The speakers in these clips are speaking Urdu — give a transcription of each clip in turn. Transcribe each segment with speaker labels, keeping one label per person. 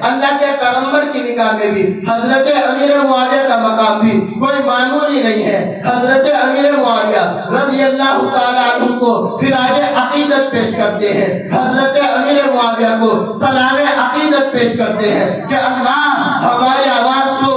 Speaker 1: اللہ کے پیغمبر کی نگاہ میں بھی حضرت امیر معاویہ کا مقام بھی کوئی معمولی نہیں ہے۔ حضرت امیر معاویہ رضی اللہ تعالیٰ عنہ کو خراج عقیدت پیش کرتے ہیں، حضرت امیر معاویہ کو سلام عقیدت پیش کرتے ہیں کہ اللہ ہماری آواز کو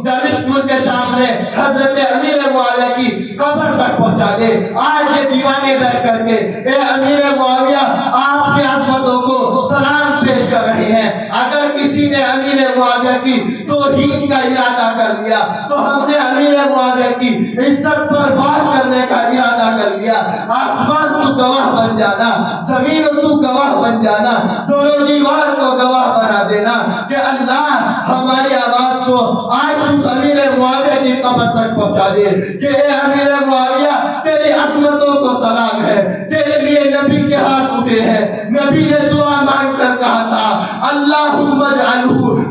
Speaker 1: دمشق ملک شام میں حضرت امیر معاویہ کی قبر تک پہنچا دے۔ آج یہ دیوانے بیٹھ کر کے اے امیر معاویہ آپ کی عظمتوں کو سلام پیش کر رہے ہیں۔ اگر کسی نے امیر معاویہ کی توہین کا ارادہ کر لیا تو ہم نے امیر معاویہ کی عزت پر بات کرنے کا ارادہ کر لیا۔ آسمان تو گواہ بن جانا، زمین تو گواہ بن جانا، دونوں دیوار کو گواہ بنا دینا کہ اللہ ہماری آواز کو آج اس امیر معاویہ کی قبر تک پہنچا دے کہ اے امیر معاویہ تیری عظمتوں کو سلام ہے، تیرے لیے نبی کے ہاتھ اٹھے ہیں۔ نبی نے دعا مانگ کر کہا تھا اللہم اجعلہ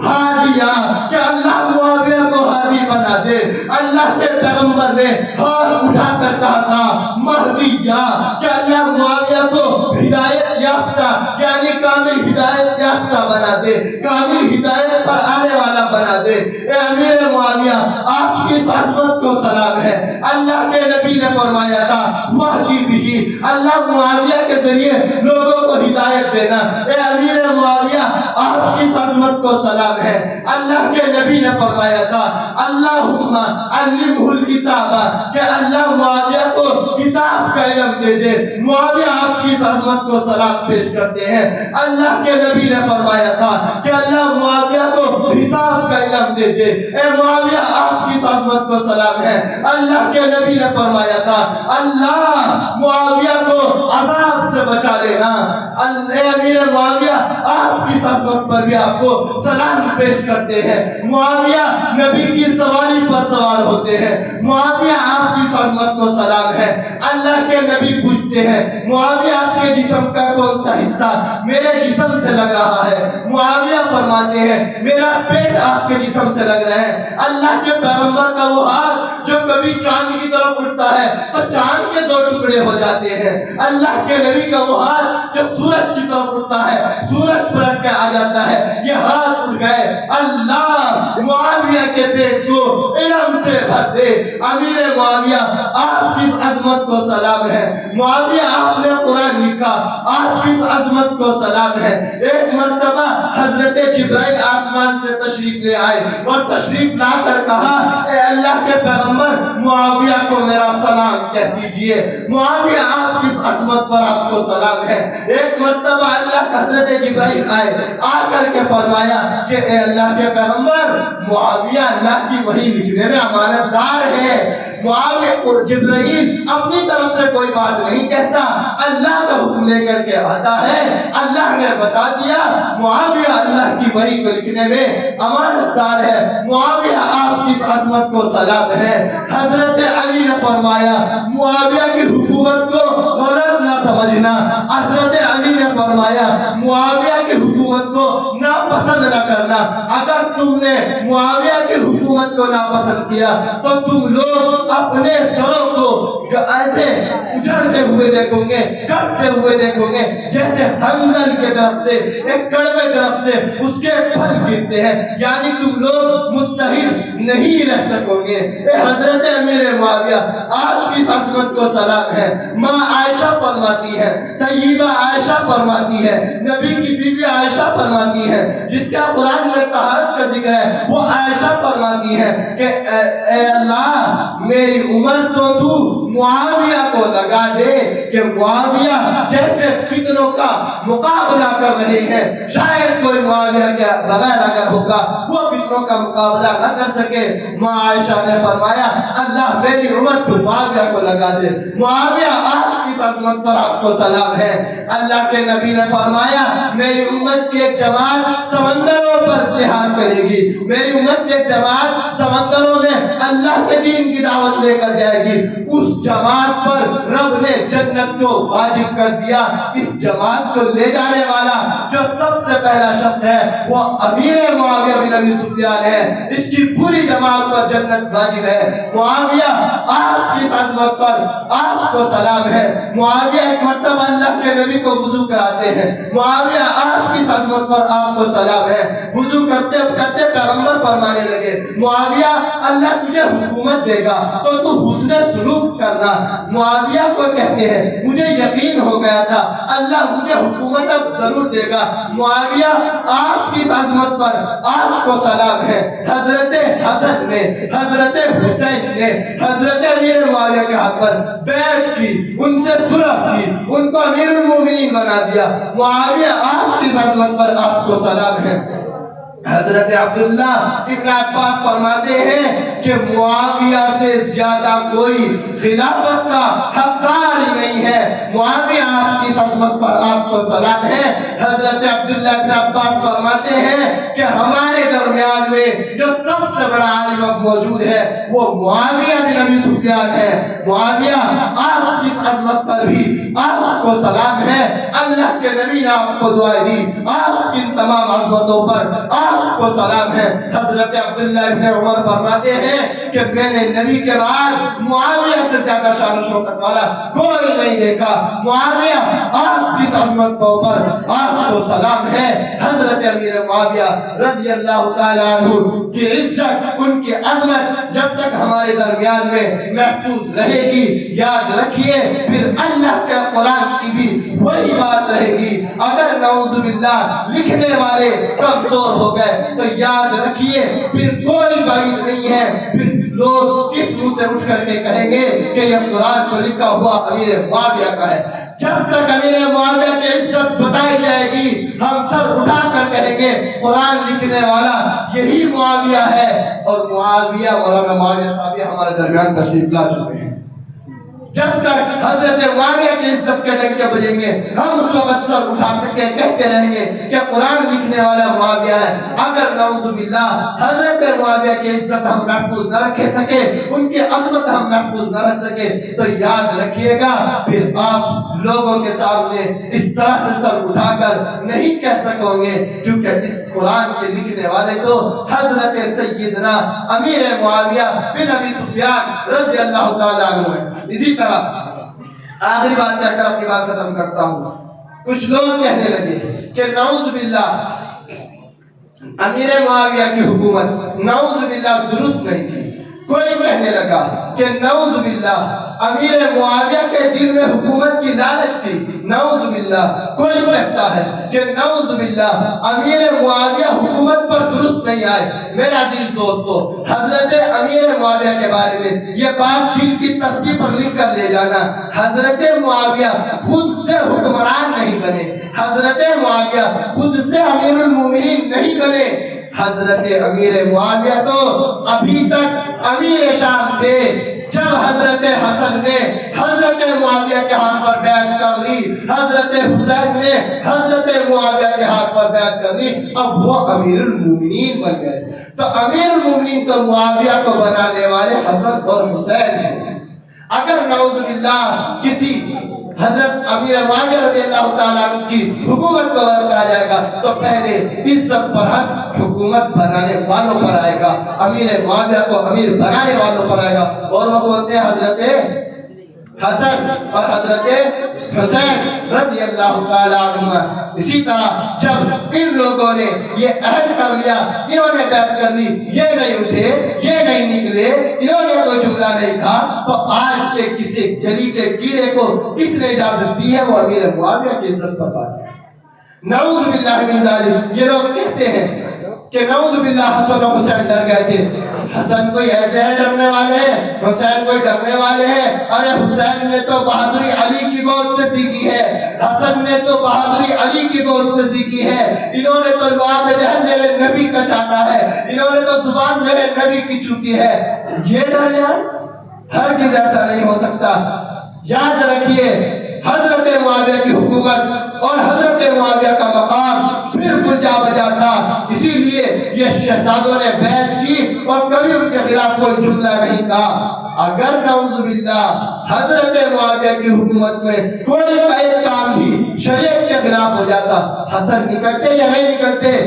Speaker 1: ہادیا، کہ اللہ معاویہ کو ہادی بنا دے۔ اللہ کے پیغمبر نے ہاتھ اٹھا کر کہا تھا مہدیہ، کہ اللہ معاویہ کو ہدایت یافتہ یعنی کامل ہدایت یافتہ بنا دے، کامل ہدایت پر آنے والا بنا دے۔ اے امیر معاویہ آپ کی اس عظمت کو سلام ہے۔ اللہ کے نبی نے فرمایا تھا وحدی بھی، اللہ معاویہ کے ذریعے لوگوں کو ہدایت دینا۔ اے امیر معاویہ آپ کی اس عظمت کو سلام ہے۔ اللہ کے نبی نے فرمایا تھا اللہم علمہ الکتاب، کہ اللہ معاویہ کو کتاب کا علم دے دے۔ معاویہ آپ کی اس عظمت کو سلام پیش کرتے ہیں۔ اللہ کے نبی نے فرمایا تھا کہ اللہ معاویہ کو حساب کا علم دے دے۔ اے معاویہ آپ کی اس عظمت کو سلام ہے۔ اللہ کے نبی نے فرمایا تھا اللہ معاویہ کو عذاب سے بچا لینا۔ اے امیر معاویہ آپ کی اس عظمت پر بھی آپ کو سلام پیش کرتے ہیں۔ معاویہ نبی کی سواری پر سوار ہوتے ہیں۔ معاویہ آپ کی اس عظمت کو سلام ہے۔ اللہ کے نبی پوچھتے ہیں معاویہ آپ کے جسم کا کون سا حصہ میرے جسم سے لگ رہا ہے؟ معاویہ فرماتے ہیں میرا پیٹ آپ کے جسم سے لگ رہا ہے۔ اللہ کے پیغمبر کا وہ ہاتھ جو کبھی چاند کی طرف اٹھتا ہے تو چاند کے 2 ٹکڑے ہو جاتے ہیں۔ اللہ کے نبی کا وہ ہاتھ جو سورج کی طرف اٹھتا ہے سورج پلٹ کے آ جاتا ہے۔ یہ ہاتھ اٹھ گئے، اللہ معاویہ کے پیٹ کو علم سے بھر دے۔ امیر معاویہ آپ کی اس عظمت کو سلام ہے۔ معاویہ آپ نے قرآن لکھا، آپ کی اس عظمت کو سلام ہے۔ ایک مرتبہ حضرت جبرائیل آسمان سے تشریف لے آئے اور تشریف لا کر کہا اے اللہ کے پیغمبر معاویہ کو میرا سلام کہہ دیجئے۔ معاویہ آپ کی اس عظمت پر آپ کو سلام ہے۔ ایک مرتبہ اللہ کا حضرت جبرائیل آئے، آ کر کے فرمایا کہ اے اللہ کے پیغمبر معاویہ اللہ کی وحی لکھنے میں امانت دار ہے۔ معاویہ اور جبرائیل اپنی طرف سے کوئی بات نہیں کہتا، اللہ کا حکم لے کر کے آتا ہے۔ اللہ نے بتا دیا معاویہ اللہ کی وحی کو لکھنے میں امانت دار ہے۔ معاویہ آپ کی اس عظمت کو سلام ہے۔ حضرت علی نے فرمایا معاویہ کی حکومت کو غلط نہ سمجھنا۔ حضرت علی نے فرمایا معاویہ کی حکومت کو ناپسند نہ کرنا۔ اگر تم نے معاویہ کی حکومت کو ناپسند کیا تو تم لوگ اپنے سروں کو ایسے اجڑتے ہوئے دیکھو گے، کٹتے ہوئے دیکھو گے جیسے حنظل کے طرف سے ایک کڑوے طرف سے اس کے پھل گرتے ہیں، یعنی تم لوگ متحد نہیں رہ سکو گے۔ اے حضرت امیر معاویہ آپ کی عظمت کو سلام ہے۔ ماں عائشہ فرماتی ہے، طیبہ عائشہ فرماتی ہے، نبی کی بیوی عائشہ فرماتی ہے، جس کا قرآن میں طہارت کا ذکر ہے، وہ عائشہ فرماتی ہے کہ اے اللہ میری عمر تو معاویہ کو لگا دے کہ معاویہ جیسے فتنوں کا مقابلہ کر رہے ہیں، شاید کوئی معاویہ کے بغیر اگر ہوگا وہ فتنوں کا مقابلہ نہ کر سکے۔ ماں عائشہ نے فرمایا اللہ میری عمر تو معاویہ کو لگا دے۔ معاویہ آپ کی عظمت پر آپ کو سلام ہے۔ اللہ کے نبی نے فرمایا میری امت کی ایک جماعت سمندروں پر جہاد کرے گی، میری امت کی جماعت سمندروں میں اللہ کے دین کی دعوت لے کر جائے گی، اس جماعت پر رب نے جنت کو واجب کر دیا۔ اس جماعت کو لے جانے والا جو سب سے پہلا شخص ہے وہ امیر معاویہ بن ابی سفیان ہے، اس کی پوری جماعت پر جنت واجب ہے۔ معاویہ آپ کی عظمت پر آپ کو سلام ہے۔ معاویہ ایک مرتبہ اللہ کے نبی کو وضو کراتے ہیں، معاویہ آپ کی عظمت پر آپ کو سلام ہے۔ وضو کرتے کرتے پیغمبر فرمانے لگے معاویہ اللہ تجھے حکومت دے گا تو تو حسن سلوک کرنا۔ معاویہ کو کہتے ہیں مجھے یقین ہو گیا تھا اللہ مجھے حکومت اب ضرور دے گا۔ معاویہ آپ کی عظمت پر آپ کو سلام ہے۔ حضرت حسن نے، حضرت حسین نے حضرت امیر معاویہ کے ہاتھ پر بیعت کی، ان سے صلح کی، ان کو امیر المومنین بنا دیا۔ معاویہ آپ کی عظمت پر آپ کو سلام ہے۔ حضرت عبداللہ ابن عباس فرماتے ہیں کہ معاویہ سے زیادہ کوئی خلافت کا حقدار ہی نہیں ہے۔ معاویہ آپ کی عظمت پر آپ کو سلام ہے۔ حضرت عبداللہ ابن عباس فرماتے ہیں کہ ہمارے درمیان میں جو سب سے بڑا عالم اب موجود ہے وہ معاویہ بن ابی سفیان ہے۔ معاویہ آپ کی عظمت پر بھی آپ کو سلام ہے۔ اللہ کے نبی نے آپ کو دعائیں دی، آپ کی تمام عظمتوں پر آپ کو سلام ہے۔ حضرت عبداللہ ابن عمر فرماتے ہیں کہ میں نے نبی کے بعد معاویہ سے زیادہ شان و شوکت والا کوئی نہیں دیکھا۔ معاویہ آپ کی عظمت پر آپ کو سلام ہے۔ حضرت امیر معاویہ رضی اللہ تعالیٰ عنہ کی عزت، ان کی عظمت جب تک ہمارے درمیان میں محفوظ رہے گی، یاد رکھیے پھر اللہ کے قرآن کی بھی وہی بات رہے گی۔ اگر نعوذ باللہ لکھنے والے کمزور ہو گئے تو یاد رکھیے پھر کوئی بعید نہیں ہے، پھر لوگ کس منہ سے اٹھ کر کے کہیں گے کہ یہ قرآن کو لکھا ہوا امیر معاویہ کا ہے۔ جب تک امیر معاویہ کی عزت بتائی جائے گی ہم سر اٹھا کر کہیں گے قرآن لکھنے والا یہی معاویہ ہے۔ اور معاویہ مولانا معاویہ صاحب ہمارے درمیان تشریف لا چکے ہیں۔ جب تک حضرت معاویہ کی عزت کے ڈنکے بجیں گے ہم اس وقت سر اٹھا کر کے کہتے رہیں گے کہ قرآن لکھنے والا معاویہ ہے۔ اگر نعوذ باللہ حضرت معاویہ کی عزت ہم محفوظ نہ رکھ سکے، ان کی عظمت ہم محفوظ نہ رکھ سکے تو یاد رکھیے گا پھر آپ لوگوں کے سامنے اس طرح سے سر اٹھا کر نہیں کہہ سکو گے، کیونکہ اس قرآن کے لکھنے والے تو حضرت سیدنا امیر معاویہ بن ابی سفیان رضی اللہ تعالیٰ عنہ ہے۔ اسی طرح آخری بات کہہ کر اپنی بات ختم کرتا ہوں۔ کچھ لوگ کہنے لگے کہ نعوذ باللہ امیر معاویہ کی حکومت نعوذ باللہ درست نہیں تھی۔ کوئی کہنے لگا کہ نعوذ باللہ امیر معاویہ کے دل میں حکومت کی لالچ تھی، نعوذ باللہ۔ کوئی کہتا ہے کہ نعوذ باللہ امیر معاویہ حکومت پر درست نہیں آئے۔ میرے عزیز دوستو، حضرت امیر معاویہ کے بارے میں یہ بات دل کی تختی پر لکھ کر لے جانا، حضرت معاویہ خود سے حکمران نہیں بنے، حضرت معاویہ خود سے امیر المومنین نہیں بنے۔ حضرت امیر معاویہ تو ابھی تک امیر شام تھے جب حضرت حسن نے حضرت معاویہ کے ہاتھ پر بیعت کر لی، حضرت حسین نے حضرت معاویہ کے ہاتھ پر بیعت کر لی، اب وہ امیر المومنین بن گئے۔ تو امیر المومنین تو معاویہ کو بنانے والے حسن اور حسین ہیں۔ اگر نعوذ باللہ کسی حضرت امیر معاویہ رضی اللہ تعالیٰ عنہ کی حکومت کو اگر کہا جائے گا تو پہلے عزت پر حق حکومت بنانے والوں پر آئے گا، امیر معاویہ کو امیر بنانے والوں پر آئے گا، اور وہ بولتے ہیں حضرت حسن اور حضرت حسین رضی اللہ تعالیٰ عنہ۔ اسی طرح جب ان لوگوں نے یہ عہد کر لیا، انہوں نے بیعت کر لی، یہ نہیں اٹھے، یہ نہیں نکلے، انہوں نے کوئی جملہ نہیں کہا، تو آج کے کسی گلی کے کیڑے کو کس نے اجازت دی ہے وہ امیر معاویہ کی عزت پر بات ہے؟ نعوذ باللہ من ذالک۔ یہ لوگ کہتے ہیں کہ نعوذ باللہ حسن و حسین ڈر گئے تھے۔ حسن کوئی ایسے ہیں ڈرنے والے ہیں، حسین کوئی ڈرنے والے ہیں؟ ارے حسین نے تو بہادری علی کی گود سے سیکھی ہے، حسن نے تو بہادری علی کی گود سے سیکھی ہے، انہوں نے تو لعاب دہن میرے نبی کا چاٹا ہے، انہوں نے تو زبان میرے نبی کی چوسی ہے۔ یہ ڈر جائے؟ ہرگز ایسا نہیں ہو سکتا۔ یاد رکھیے حضرت معاویہ کی حکومت اور حضرت معاویہ کا مقام بالکل جا بجا تھا، اسی لیے یہ شہزادوں نے بیعت کی اور کبھی ان کے خلاف کوئی جملہ نہیں کہا۔ اگر نعوذ باللہ حضرت معاویہ کی حکومت میں کوئی کا ایک کام بھی شریعت کے خلاف ہو جاتا، حسن نکلتے یا نہیں نکلتے؟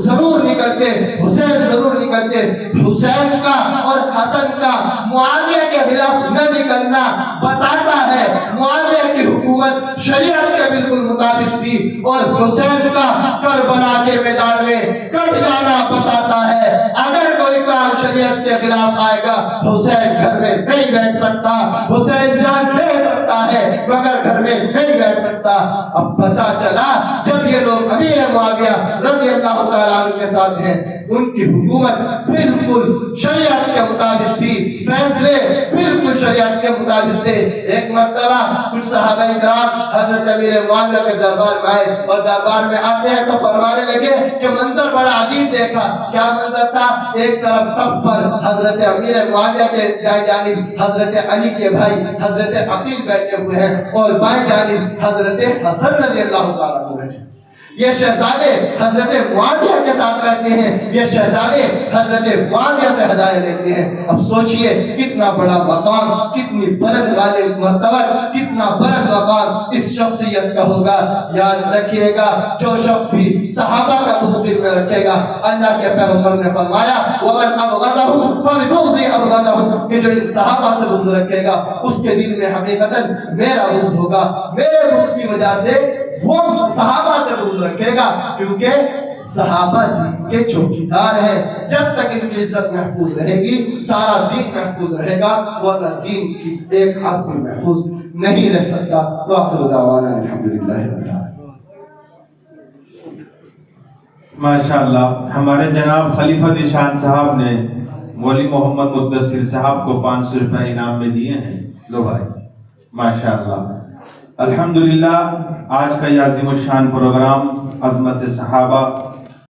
Speaker 1: ضرور نکلتے، حسین ضرور نکلتے۔ حسین کا اور حسن کا معاویہ کے خلاف نہ نکلنا بتاتا ہے معاویہ کی حکومت شریعت کے بالکل مطابق تھی، اور حسین کا کربلا کے میدان میں کٹ جانا بتاتا ہے اگر کوئی کام شریعت کے خلاف آئے گا حسین گھر میں نہیں بیٹھ سکتا، حسین جان دے سکتا ہے مگر گھر میں نہیں بیٹھ سکتا۔ اب پتہ چلا جب یہ لوگ امیر معاویہ رضی اللہ تعالیٰ عنہ کے ساتھ ہیں، ان کی حکومت بالکل شریعت کے مطابق تھی، فیصلے بالکل شریعت کے مطابق تھے۔ ایک مرتبہ کچھ صحابہ کرام حضرت امیر معاویہ کے دربار میں آئے، اور دربار میں آتے ہیں تو فرمانے لگے کہ منظر بڑا عجیب دیکھا۔ کیا منظر تھا؟ ایک طرف تخت پر حضرت امیر معاویہ کے دائیں جانب حضرت علی کے بھائی حضرت عقیل بیٹھے ہوئے ہیں، اور بائیں جانب حضرت حسن رضی اللہ تعالیٰ عنہ بیٹھے۔ یہ شہزادے حضرت معاویہ کے ساتھ رہتے ہیں، یہ شہزادے حضرت معاویہ سے ہدایت لیتے ہیں۔ اب سوچئے کتنا بڑا مقام، کتنی بلند والے مرتبہ، کتنا بلند مقام اس شخصیت کا ہوگا۔ یاد رکھیے گا جو شخص بھی صحابہ کا بغض دل میں رکھے گا، اللہ کے پیغمبر نے فرمایا وَمَنْ أَبْغَضَهُمْ فَبِبُغْضِهِ أَبْغَضَهُمْ، کہ جو ان صحابہ سے بغض رکھے گا اس کے دل میں حقیقتاً میرا بغض ہوگا، میرے بغض کی وجہ سے وہ صحابہ سے بغض رکھے گا، کیونکہ صحابہ دین کے چوکیدار ہیں۔ جب تک ان کی عزت محفوظ رہے گی سارا دین محفوظ رہے گا، ورنہ دین کی ایک حق بھی محفوظ نہیں رہ سکتا۔ وآخر دعوانا الحمدللہ رب العالمین۔
Speaker 2: ماشاءاللہ ہمارے جناب خلیفہ ذیشان صاحب نے مولوی محمد مدثر صاحب کو 500 روپے انعام میں دیے ہیں۔ لو بھائی ماشاءاللہ الحمدللہ۔ آج کا یہ عظیم الشان پروگرام عظمت صحابہ